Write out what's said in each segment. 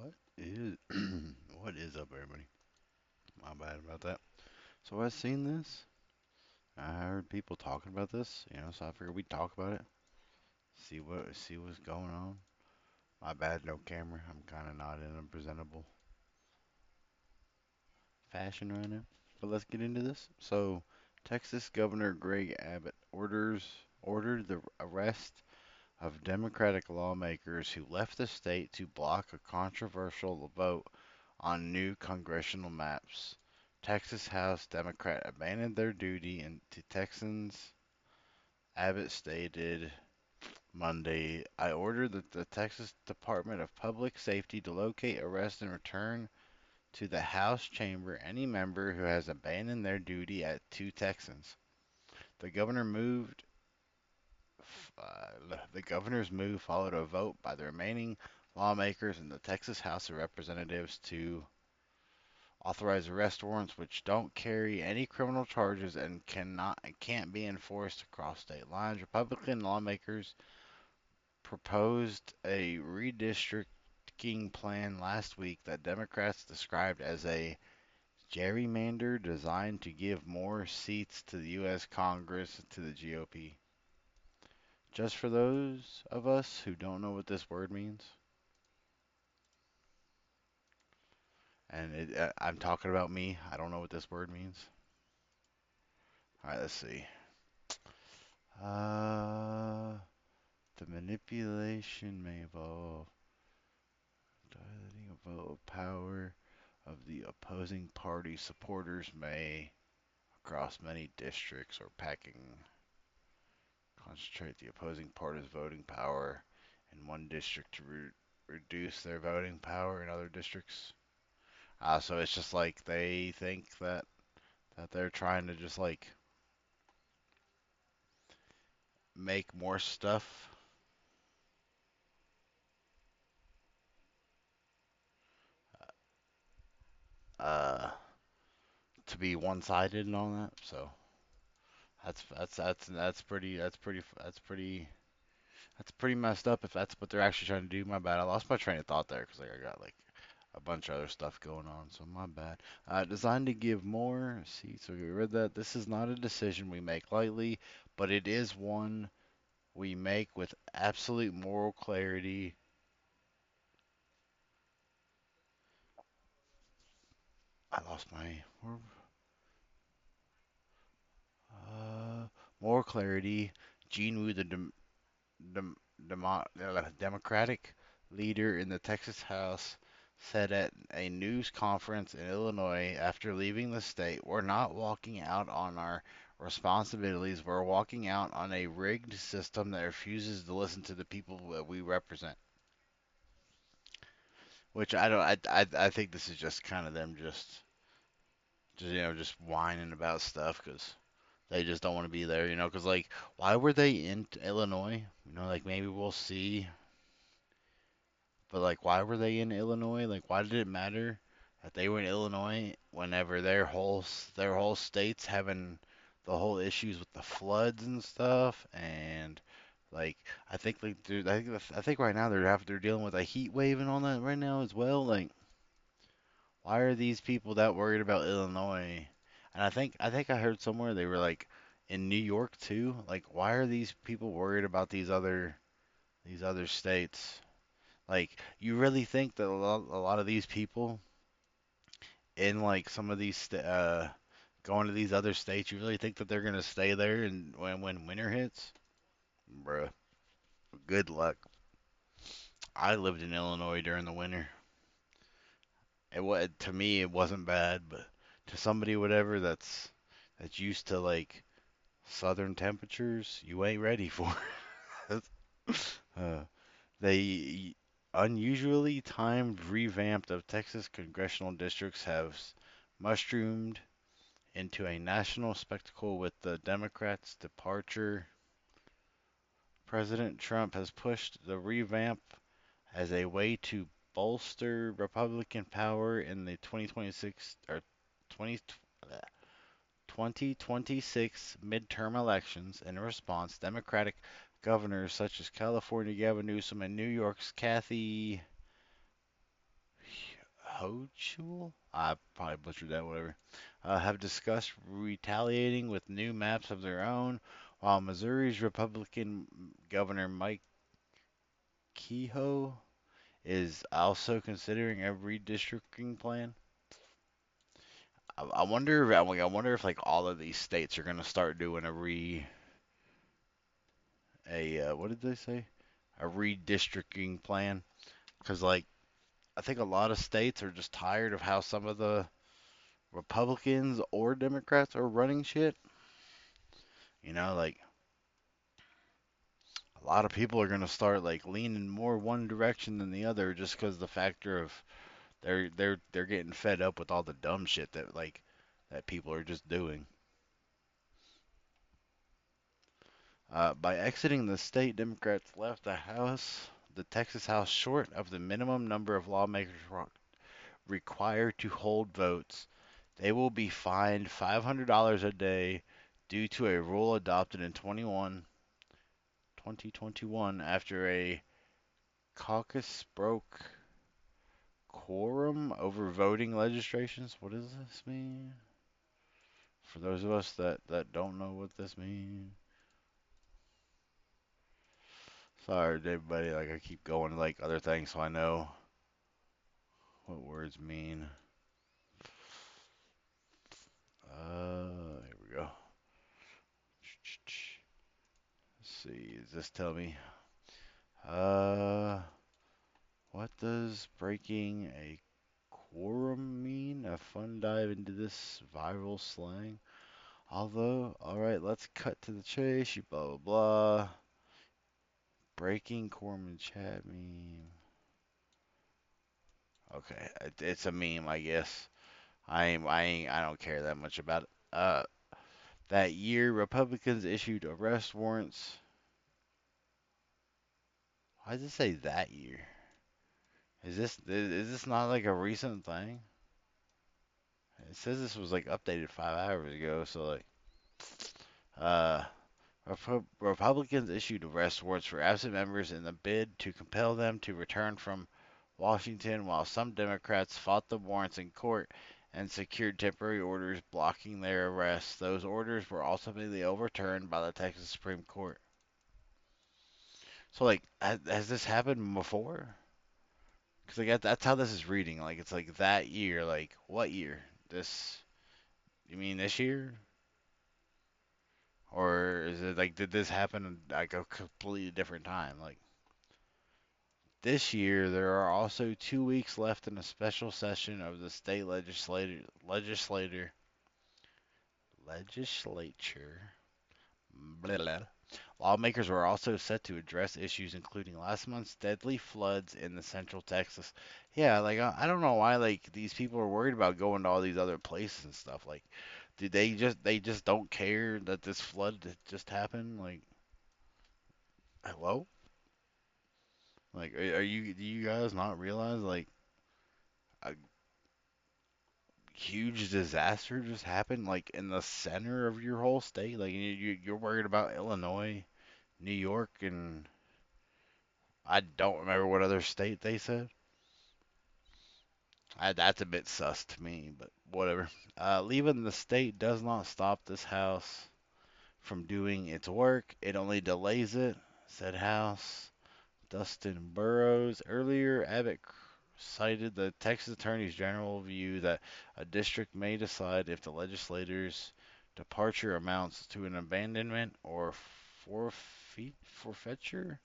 What is what is up, everybody? My bad about that. So I seen this. I heard people talking about this, so I figured we'd talk about it. See what's going on. My bad, no camera. I'm kind of not in a presentable fashion right now. But let's get into this. So, Texas Governor Greg Abbott ordered the arrest of Democratic lawmakers who left the state to block a controversial vote on new congressional maps. Texas House Democrat abandoned their duty and to Texans. Abbott stated Monday, I ordered the Texas Department of Public Safety to locate, arrest, and return to the House chamber any member who has abandoned their duty at two Texans. The governor moved. The governor's move followed a vote by the remaining lawmakers in the Texas House of Representatives to authorize arrest warrants which don't carry any criminal charges and can't be enforced across state lines. Republican lawmakers proposed a redistricting plan last week that Democrats described as a gerrymander designed to give more seats to the U.S. Congress to the GOP. Just for those of us who don't know what this word means, and I'm talking about me, I don't know what this word means. All right, let's see. Uh, the manipulation may involve dilating a vote of power of the opposing party supporters may, across many districts, or packing, concentrate the opposing party's voting power in one district to reduce their voting power in other districts. So it's just like they think that they're trying to just like make more stuff uh to be one-sided and all that. So that's pretty messed up if that's what they're actually trying to do. My bad. I lost my train of thought there because like I got like a bunch of other stuff going on. So my bad. Designed to give more. See, so we read that. This is not a decision we make lightly, but it is one we make with absolute moral clarity. I lost my uh, moral clarity. Gene Wu, the dem- Democratic leader in the Texas House, said at a news conference in Illinois after leaving the state, we're not walking out on our responsibilities. We're walking out on a rigged system that refuses to listen to the people that we represent. Which I don't. I think this is just kind of them just whining about stuff because they just don't want to be there. Because like, why were they in Illinois? Like maybe we'll see. But like, why were they in Illinois? Like, why did it matter that they were in Illinois whenever their whole state's having the whole issues with the floods and stuff? And like, I think like, dude, I think right now they're dealing with a heat wave and all that right now as well. Like, why are these people that worried about Illinois? And I think I heard somewhere they were like in New York too. Like, why are these people worried about these other states? Like, you really think that a lot of these people in like some of these going to these other states, you really think that they're gonna stay there and when winter hits? Bruh, good luck. I lived in Illinois during the winter. To me it wasn't bad, but to somebody whatever that's used to like southern temperatures, you ain't ready for it. uh, they unusually timed revamp of Texas congressional districts have mushroomed into a national spectacle with the Democrats' departure. President Trump has pushed the revamp as a way to bolster Republican power in the 2026 or 20, 2026 midterm elections. In response, Democratic governors such as California Gavin Newsom and New York's Kathy I probably butchered that, whatever, have discussed retaliating with new maps of their own, while Missouri's Republican Governor Mike Kehoe is also considering a redistricting plan. I wonder if like all of these states are gonna start doing what did they say? A redistricting plan. Because like I think a lot of states are just tired of how some of the Republicans or Democrats are running shit. Like a lot of people are gonna start like leaning more one direction than the other just because the factor of they're getting fed up with all the dumb shit that people are just doing. By exiting the state, Democrats left the Texas House short of the minimum number of lawmakers required to hold votes. They will be fined $500 a day due to a rule adopted in 2021 after a caucus broke quorum over voting legislations. What does this mean? For those of us that don't know what this means. Sorry, everybody. Like I keep going to like other things so I know what words mean. Here we go. Let's see. Does this tell me? Uh, what does breaking a quorum mean? A fun dive into this viral slang. Although, alright, let's cut to the chase. You blah blah blah. Breaking quorum in chat meme. Okay, it's a meme, I guess. I don't care that much about it. That year, Republicans issued arrest warrants. Why does it say that year? Is this not like a recent thing? It says this was like updated 5 hours ago. So like, uh, Republicans issued arrest warrants for absent members in the bid to compel them to return from Washington, while some Democrats fought the warrants in court and secured temporary orders blocking their arrests. Those orders were ultimately overturned by the Texas Supreme Court. So like, has this happened before? Because like that's how this is reading. Like it's like that year. Like what year? This? You mean this year? Or is it like did this happen like a completely different time? Like this year, there are also 2 weeks left in a special session of the state legislature. Blah, blah. Lawmakers were also set to address issues including last month's deadly floods in the central Texas. Yeah, like I don't know why like these people are worried about going to all these other places and stuff. Like, did they just don't care that this flood just happened? Like, hello? Like, are you do you guys not realize like a huge disaster just happened like in the center of your whole state? Like you're worried about Illinois, New York, and I don't remember what other state they said. That's a bit sus to me, but whatever. Leaving the state does not stop this House from doing its work. It only delays it, said House. Dustin Burrows. Earlier, Abbott cited the Texas Attorney General view that a district may decide if the legislator's departure amounts to an abandonment or forfeiture,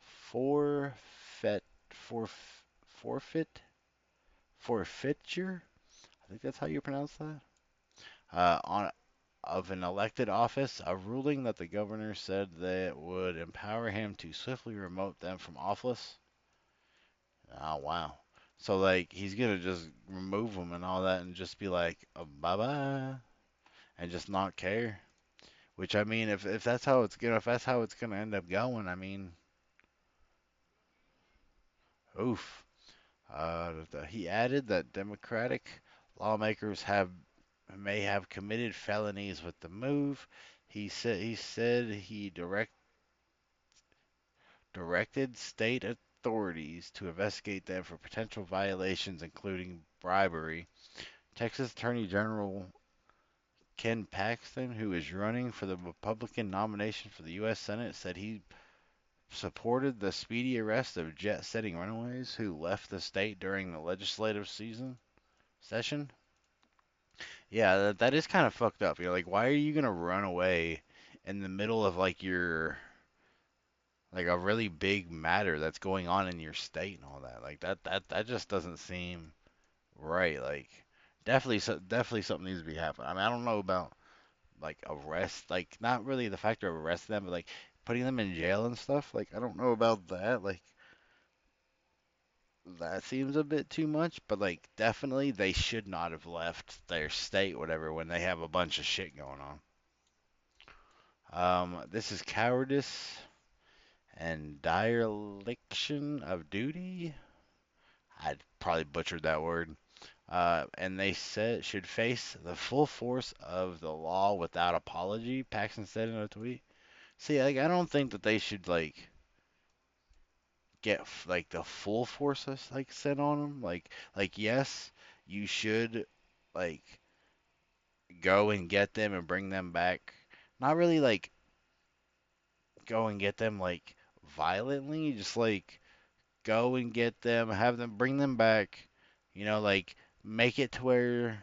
forfeit, forfeit, forfeiture. I think that's how you pronounce that. On of an elected office, a ruling that the governor said that would empower him to swiftly remote them from office. Oh wow. So like he's gonna just remove them and all that and just be like bye bye and just not care. Which I mean, if that's how it's gonna end up going, I mean, oof. He added that Democratic lawmakers have may have committed felonies with the move. He said he directed state authorities to investigate them for potential violations, including bribery. Texas Attorney General Ken Paxton, who is running for the Republican nomination for the U.S. Senate, said he supported the speedy arrest of jet-setting runaways who left the state during the legislative session. Yeah, that is kind of fucked up. You're like, why are you gonna run away in the middle of like your like a really big matter that's going on in your state and all that? Like that just doesn't seem right. Like definitely something needs to be happening. I mean, I don't know about like arrest, like not really the factor of arresting them, but like putting them in jail and stuff. Like I don't know about that. Like that seems a bit too much, but like definitely they should not have left their state, whatever, when they have a bunch of shit going on. This is cowardice and dereliction of duty. I probably butchered that word. And they said should face the full force of the law without apology. Paxton said in a tweet. See, like I don't think that they should like get like the full force that's like set on them. Like yes, you should like go and get them and bring them back. Not really like go and get them like violently, just like go and get them, have them bring them back. Like make it to where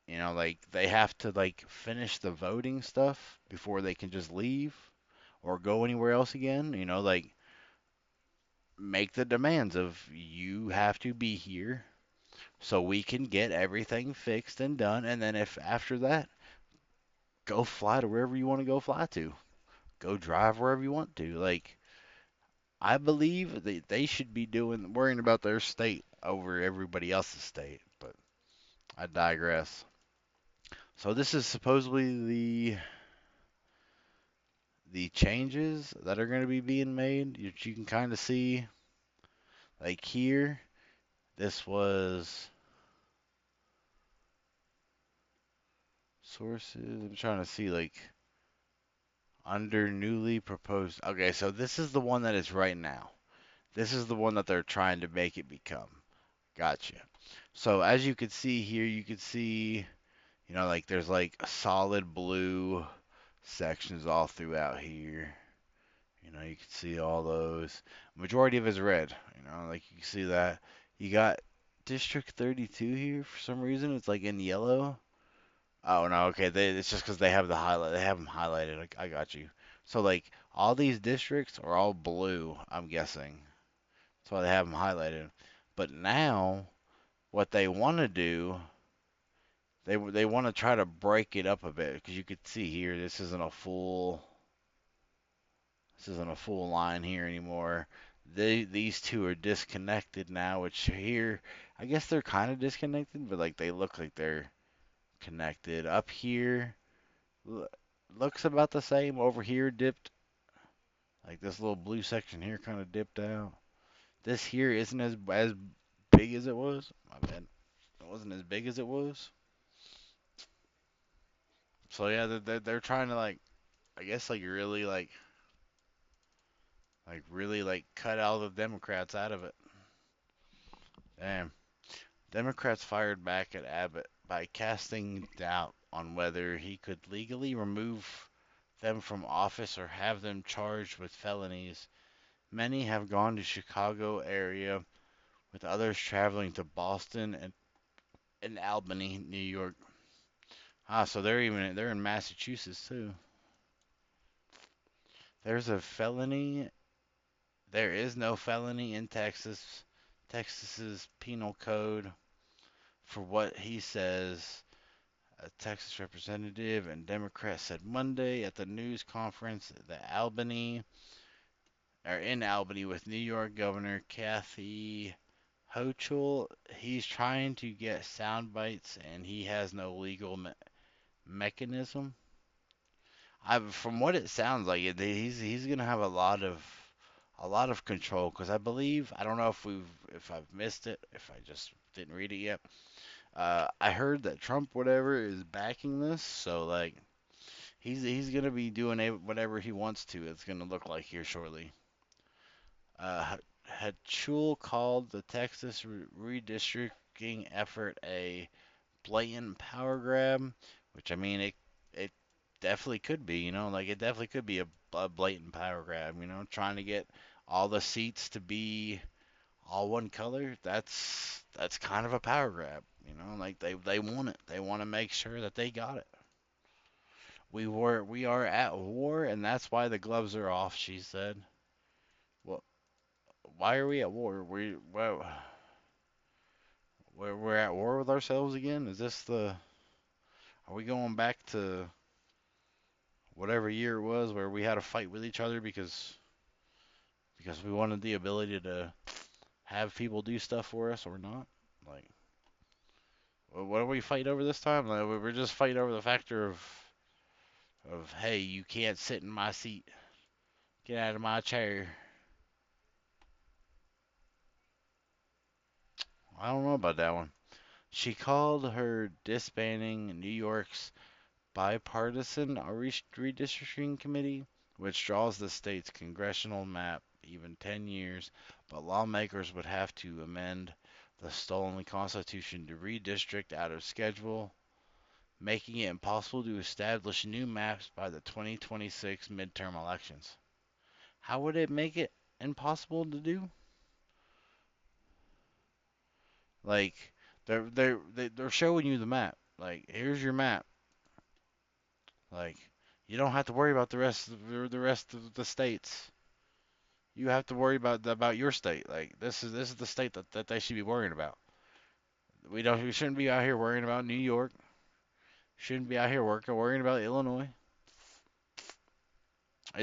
like they have to like finish the voting stuff before they can just leave or go anywhere else again. Like make the demands of you have to be here so we can get everything fixed and done. And then if after that, go fly to wherever you want to go fly to. Go drive wherever you want to. Like I believe that they should be worrying about their state over everybody else's state. But I digress. So this is supposedly the changes that are going to be being made. You can kind of see like here. This was sources. I'm trying to see like under newly proposed. Okay, so this is the one that is right now. This is the one that they're trying to make it become. Gotcha. So as you can see here, you can see, like there's like a solid blue sections all throughout here. You can see all those. Majority of it is red. Like you can see that. You got District 32 here for some reason. It's like in yellow. Oh no, okay. It's just because they have the highlight. They have them highlighted. I got you. So like all these districts are all blue. I'm guessing. That's why they have them highlighted. But now, what they want to do, they want to try to break it up a bit because you could see here this isn't a full line here anymore. These two are disconnected now, which here I guess they're kind of disconnected, but like they look like they're connected. Up here looks about the same. Over here dipped, like this little blue section here kind of dipped out. This here isn't as big as it was. My bad. It wasn't as big as it was. So yeah, they're trying to like I guess like really cut all the Democrats out of it. Damn. Democrats fired back at Abbott by casting doubt on whether he could legally remove them from office or have them charged with felonies. Many have gone to Chicago area, with others traveling to Boston and Albany, New York. So they're in Massachusetts too. There's a felony. There is no felony in Texas. Texas's penal code for what he says. A Texas representative and Democrat said Monday at the news conference that Albany are in Albany with New York Governor Kathy Hochul. He's trying to get sound bites and he has no legal mechanism. From what it sounds like, he's gonna have a lot of control because I don't know if I've missed it, if I just didn't read it yet. I heard that Trump whatever is backing this, so like he's gonna be doing whatever he wants to. It's gonna look like here shortly. Uh, Hatchul called the Texas redistricting effort a blatant power grab, which I mean it definitely could be, like it definitely could be a blatant power grab, trying to get all the seats to be all one color. That's kind of a power grab, like they want it. They want to make sure that they got it. We are at war, and that's why the gloves are off, she said. Well, why are we at war? We're at war with ourselves again. Is this the? Are we going back to whatever year it was where we had a fight with each other because we wanted the ability to have people do stuff for us or not? Like, what are we fighting over this time? Like, we're just fighting over the factor of hey, you can't sit in my seat. Get out of my chair. I don't know about that one. She called her disbanding New York's bipartisan redistricting committee, which draws the state's congressional map even 10 years, but lawmakers would have to amend the stolen constitution to redistrict out of schedule, making it impossible to establish new maps by the 2026 midterm elections. How would it make it impossible to do? Like they're showing you the map. Like here's your map. Like you don't have to worry about the rest of the states. You have to worry about your state. Like this is the state that they should be worrying about. We shouldn't be out here worrying about New York. Shouldn't be out here worrying about Illinois.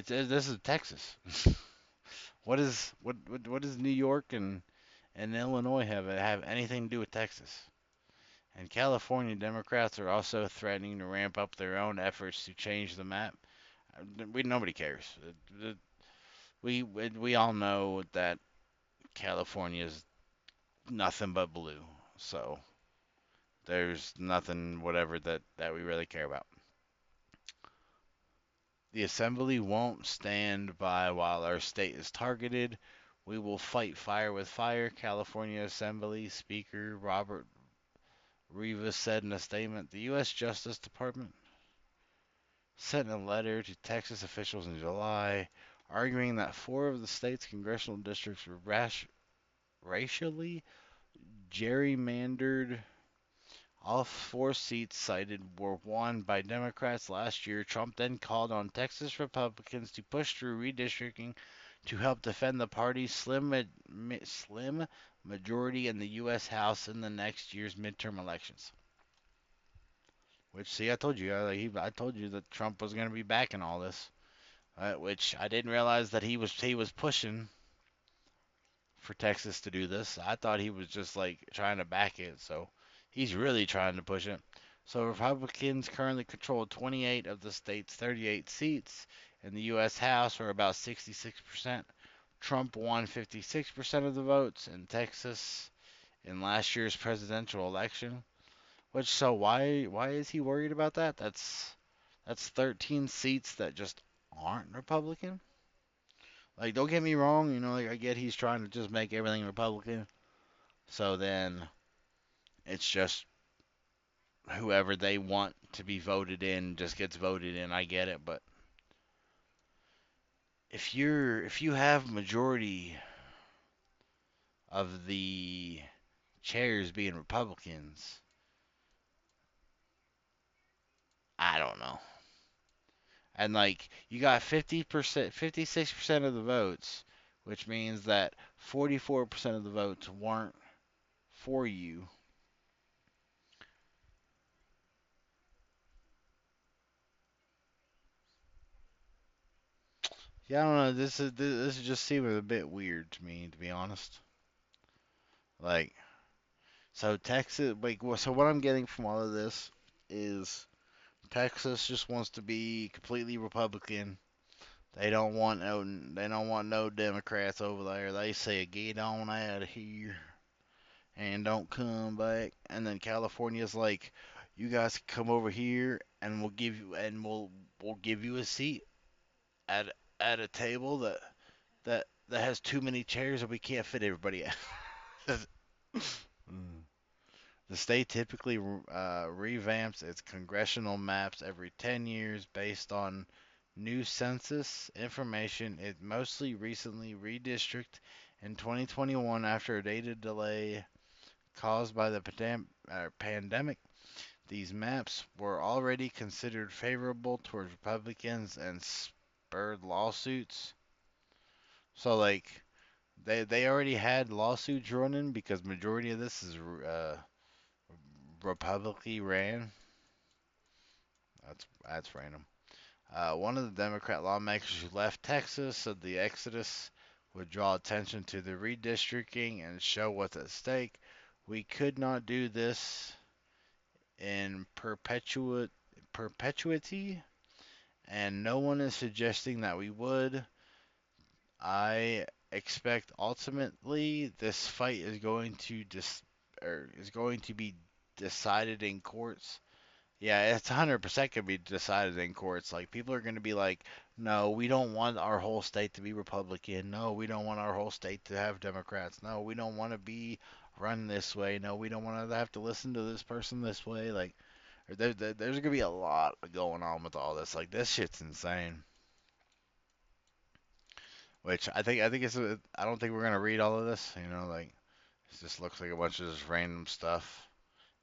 This is Texas. What does New York and Illinois have anything to do with Texas? And California Democrats are also threatening to ramp up their own efforts to change the map. Nobody cares. We all know that California is nothing but blue. So there's nothing whatever that we really care about. The assembly won't stand by while our state is targeted. We will fight fire with fire, California Assembly Speaker Robert Rivas said in a statement. The U.S. Justice Department sent a letter to Texas officials in July arguing that four of the state's congressional districts were racially gerrymandered. All four seats cited were won by Democrats last year. Trump then called on Texas Republicans to push through redistricting to help defend the party's slim majority in the U.S. House in the next year's midterm elections. Which, see, I told you, I told you that Trump was going to be backing all this. Which I didn't realize that he was pushing for Texas to do this. I thought he was just like trying to back it, so he's really trying to push it. So Republicans currently control 28 of the state's 38 seats in the U.S. House, or about 66%. Trump won 56% of the votes in Texas in last year's presidential election. Which so why is he worried about that? That's 13 seats that just aren't Republican. Like, don't get me wrong, like I get he's trying to just make everything Republican. So then it's just whoever they want to be voted in just gets voted in. I get it, but if you have majority of the chairs being Republicans, I don't know. And like you got 50%, 56% of the votes, which means that 44% of the votes weren't for you. Yeah, I don't know. This is just seeming a bit weird to me, to be honest. Like, so Texas, like, so what I'm getting from all of this is Texas just wants to be completely Republican. They don't want no Democrats over there. They say get on out of here and don't come back. And then California's like, you guys come over here and we'll give you a seat at at a table that that has too many chairs and we can't fit everybody. Mm. The state typically revamps its congressional maps every 10 years based on new census information. It mostly recently redistricted in 2021 after a data delay caused by the pandemic. These maps were already considered favorable towards Republicans and spurred lawsuits. So like they already had lawsuits running because majority of this is Republicly ran. That's random. One of the Democrat lawmakers who left Texas said the exodus would draw attention to the redistricting and show what's at stake. We could not do this in perpetuity, and no one is suggesting that we would. I expect ultimately this fight is going to is going to be decided in courts. Yeah, it's 100% going to be decided in courts. Like, people are going to be like, no, we don't want our whole state to be Republican. No, we don't want our whole state to have Democrats. No, we don't want to be run this way. No, we don't want to have to listen to this person this way. Like, there's going to be a lot going on with all this. Like, this shit's insane. Which I think I don't think we're going to read all of this. Like, it just looks like a bunch of just random stuff.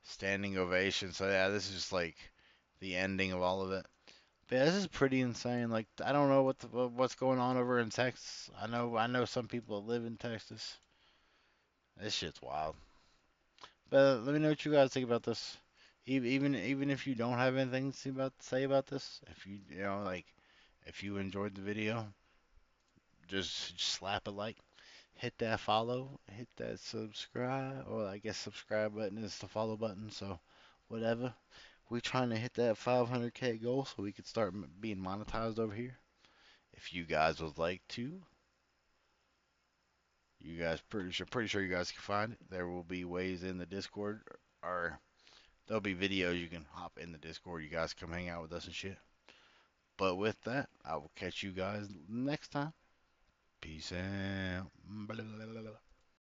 Standing ovation. So, yeah, this is just like the ending of all of it. Yeah, this is pretty insane. Like, I don't know what's going on over in Texas. I know some people that live in Texas. This shit's wild. But let me know what you guys think about this. Even if you don't have anything to say about this, if like if you enjoyed the video, just slap a like, hit that follow, hit that subscribe, or I guess subscribe button is the follow button. So whatever. We're trying to hit that 500K goal so we could start being monetized over here. If you guys would like to, you guys pretty sure you guys can find it. There will be ways in the Discord, or there'll be videos you can hop in the Discord. You guys come hang out with us and shit. But with that, I will catch you guys next time. Peace out. Blah, blah, blah, blah.